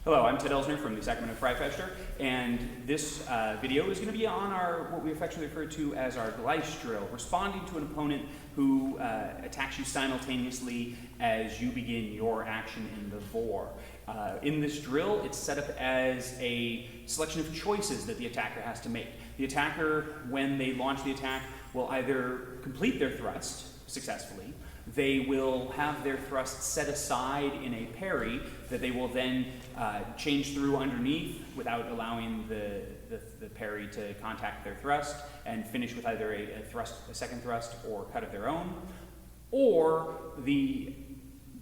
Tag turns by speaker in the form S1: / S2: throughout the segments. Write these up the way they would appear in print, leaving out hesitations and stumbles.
S1: Hello, I'm Ted Elsner from the Sacramento Freifester, and this video is going to be on what we affectionately refer to as our Gleich drill, responding to an opponent who attacks you simultaneously as you begin your action in the vor. In this drill, it's set up as a selection of choices that the attacker has to make. The attacker, when they launch the attack, will either complete their thrust successfully, they will have their thrust set aside in a parry that they will then change through underneath without allowing the parry to contact their thrust, and finish with either a second thrust or cut of their own. Or the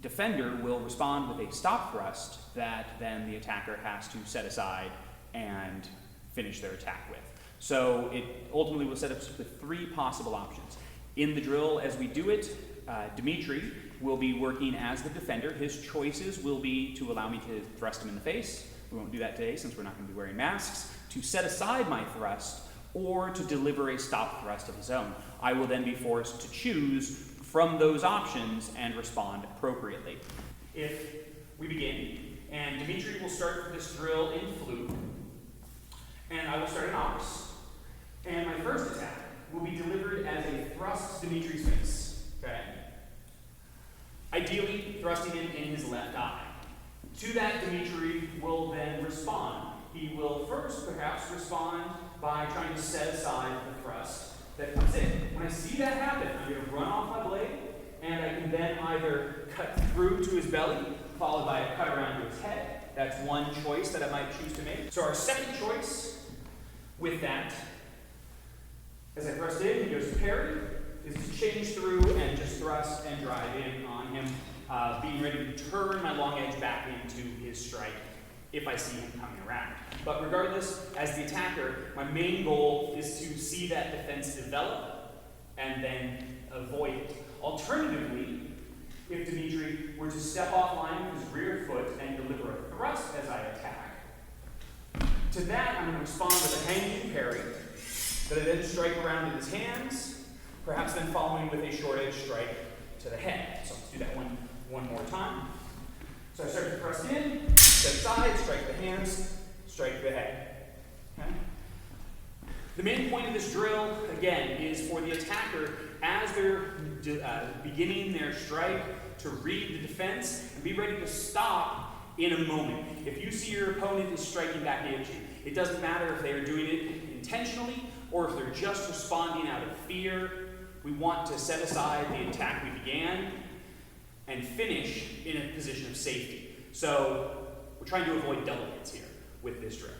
S1: defender will respond with a stop thrust that then the attacker has to set aside and finish their attack with. So it ultimately will set up with three possible options. In the drill, as we do it, Dmitry will be working as the defender. His choices will be to allow me to thrust him in the face. We won't do that today since we're not going to be wearing masks. To set aside my thrust, or to deliver a stop thrust of his own. I will then be forced to choose from those options and respond appropriately. If we begin, and Dmitry will start this drill in fluke, and I will start an ox. And my first attack will be delivered as a thrust to Dmitry's face. Okay? Ideally, thrusting him in his left eye. To that, Dmitry will then respond. He will first perhaps respond by trying to set aside the thrust that comes in. When I see that happen, I'm going to run off my blade, and I can then either cut through to his belly, followed by a cut around to his head. That's one choice that I might choose to make. So our second choice with that, as I thrust in, he goes to parry, is to change through and just thrust and drive in on him, being ready to turn my long edge back into his strike if I see him coming around. But regardless, as the attacker, my main goal is to see that defense develop and then avoid it. Alternatively, if Dmitry were to step offline with his rear foot and deliver a thrust as I attack, to that I'm going to respond with a hanging parry that I then strike around in his hands, perhaps then following with a short edge strike to the head. So let's do that one more time. So I start to thrust in, step aside, strike the hands, strike the head. Okay? The main point of this drill, again, is for the attacker, as they're beginning their strike, to read the defense and be ready to stop in a moment. If you see your opponent is striking back at you, it doesn't matter if they are doing it intentionally or if they're just responding out of fear. We want to set aside the attack we began and finish in a position of safety. So we're trying to avoid double hits here with this drill.